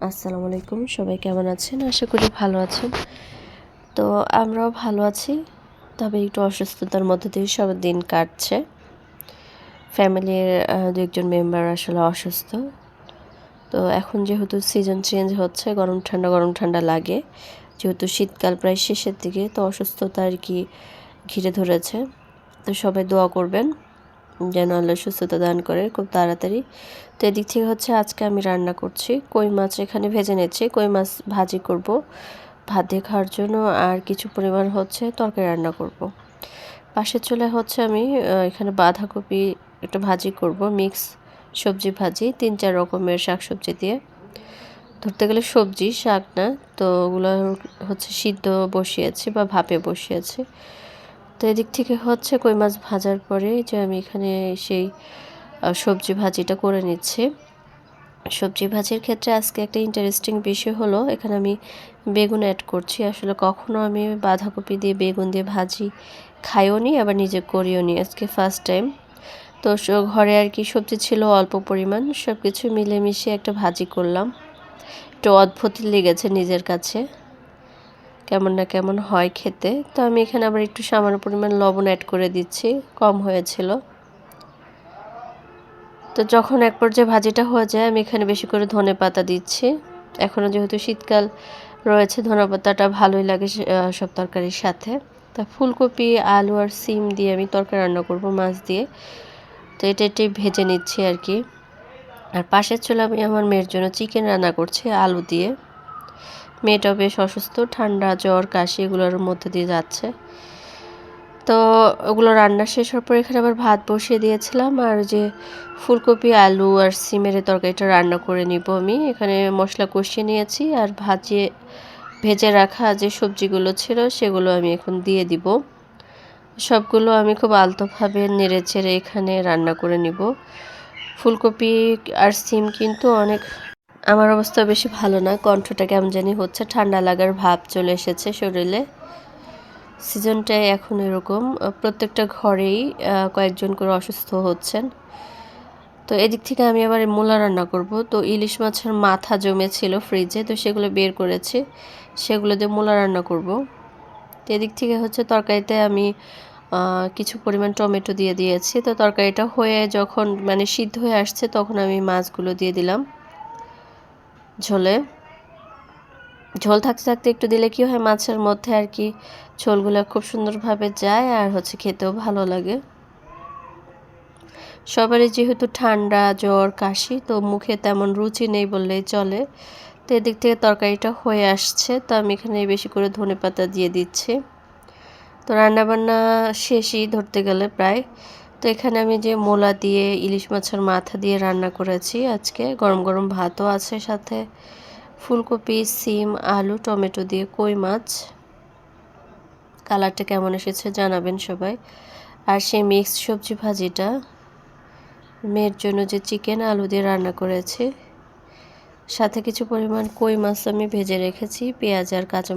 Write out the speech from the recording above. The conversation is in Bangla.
আসসালামু আলাইকুম। সবাই কেমন আছেন? আশা করি ভালো আছেন। তো আমরাও ভালো আছি। তবে একটু অসুস্থতার মধ্য দিয়ে সব দিন কাটছে। ফ্যামিলির ২-১ জন মেম্বার আসলে অসুস্থ। তো এখন যেহেতু সিজন চেঞ্জ হচ্ছে, গরম ঠান্ডা লাগে। যেহেতু শীতকাল প্রায় শেষের দিকে, তো অসুস্থতা আরকি ঘিরে ধরেছে। তো সবাই দোয়া করবেন যেন আল্লাহ সুস্থতা দান করে খুব তাড়াতাড়ি। তো এদিক থেকে হচ্ছে আজকে আমি রান্না করছি। কই মাছ এখানে ভেজে নিচ্ছি। কই মাছ ভাজি করব ভাত দিয়ে খাওয়ার জন্য, আর কিছু পরিমাণ হচ্ছে তরকারি রান্না করব। পাশের চুলায় হচ্ছে আমি এখানে বাঁধাকপি একটা ভাজি করব, মিক্স সবজি ভাজি ৩-৪ রকমের শাকসবজি দিয়ে। ধরতে গেলে সবজি, শাক না। তো ওগুলো হচ্ছে সিদ্ধ বসিয়েছি বা ভাপে বসিয়েছি। তো এদিক থেকে হচ্ছে কই মাছ ভাজার পরে যে আমি এখানে সেই সবজি ভাজিটা করে নিচ্ছি। সবজি ভাজির ক্ষেত্রে আজকে একটা ইন্টারেস্টিং বিষয় হলো, এখানে আমি বেগুন অ্যাড করছি। আসলে কখনো আমি বাঁধাকপি দিয়ে বেগুন দিয়ে ভাজি খাইও নি, আবার নিজে করিও নি। আজকে ফার্স্ট টাইম। তো ঘরে আর কি সবজি ছিল অল্প পরিমাণ, সব কিছু মিলেমিশে একটা ভাজি করলাম। একটু অদ্ভুত লেগেছে নিজের কাছে, কেমন না কেমন হয় খেতে। তো আমি এখানে আবার একটু সামান্য পরিমাণ লবণ অ্যাড করে দিচ্ছি, কম হয়েছিল। তো যখন এক পর্যায়ে ভাজিটা হয়ে যায়, আমি এখানে বেশি করে ধনেপাতা দিচ্ছি। এখনও যেহেতু শীতকাল রয়েছে, ধনেপাতাটা ভালোই লাগে সব তরকারির সাথে। তা ফুলকপি, আলু আর সিম দিয়ে আমি তরকারি রান্না করব মাছ দিয়ে। তো এটাই ভেজে নিচ্ছি আর কি। আর পাশের চুলায় আমি আমার মেয়ের জন্য চিকেন রান্না করছি আলু দিয়ে। মেয়েটাও বেশ অসুস্থ, ঠান্ডা, জ্বর, কাশি এগুলোর মধ্যে দিয়ে যাচ্ছে। তো ওগুলো রান্না শেষ হওয়ার পর এখানে আবার ভাত বসিয়ে দিয়েছিলাম, আর যে ফুলকপি, আলু আর সিমের তরকারিটা রান্না করে নিব আমি। এখানে মশলা কষিয়ে নিয়েছি, আর ভেজে রাখা যে সবজিগুলো ছিল সেগুলো আমি এখন দিয়ে দিব। সবগুলো আমি খুব আলতোভাবে নেড়েচেড়ে এখানে রান্না করে নিব। ফুলকপি আর সিম কিন্তু অনেক, আমার অবস্থা বেশি ভালো না, কণ্ঠটা কেমন জানি হচ্ছে, ঠান্ডা লাগার ভাব চলে এসেছে শরীরে। সিজনটায় এখন এরকম প্রত্যেকটা ঘরেই কয়েকজন করে অসুস্থ হচ্ছেন। তো এদিক থেকে আমি আবার মূলা রান্না করব। তো ইলিশ মাছের মাথা জমেছিল ফ্রিজে, তো সেগুলো বের করেছি, সেগুলো দিয়ে মূলা রান্না করব। তো এদিক থেকে হচ্ছে তরকারিতে আমি কিছু পরিমাণ টমেটো দিয়ে দিয়েছি। তো তরকারিটা হয়ে যখন মানে সিদ্ধ হয়ে আসছে, তখন আমি মাছগুলো দিয়ে দিলাম ঝোলে। ঝোল থাকতে থাকতে একটু দিলে কি হয়, মাছের মধ্যে আর কি ঝোলগুলো খুব সুন্দরভাবে যায়, আর হচ্ছে খেতেও ভালো লাগে। সবারই যেহেতু ঠান্ডা, জ্বর, কাশি, তো মুখে তেমন রুচি নেই বললেই চলে। তো এদিক থেকে তরকারিটা হয়ে আসছে, তো আমি এখানে বেশি করে ধনেপাতা দিয়ে দিচ্ছি। তো রান্নাবান্না শেষই ধরতে গেলে প্রায়। তো এখানে আমি যে মূলা দিয়ে ইলিশ মাছের মাথা দিয়ে রান্না করেছি আজকে, গরম গরম ভাতও আছে সাথে, ফুলকপি, সিম, আলু, টমেটো দিয়ে কই মাছ। কালারটা কেমন এসেছে জানাবেন সবাই। আর সেই মিক্সড সবজি ভাজিটা, মেয়ের জন্য যে চিকেন আলু দিয়ে রান্না করেছি, সাথে কিছু পরিমাণ কই মাছ আমি ভেজে রেখেছি পেঁয়াজ আর কাঁচা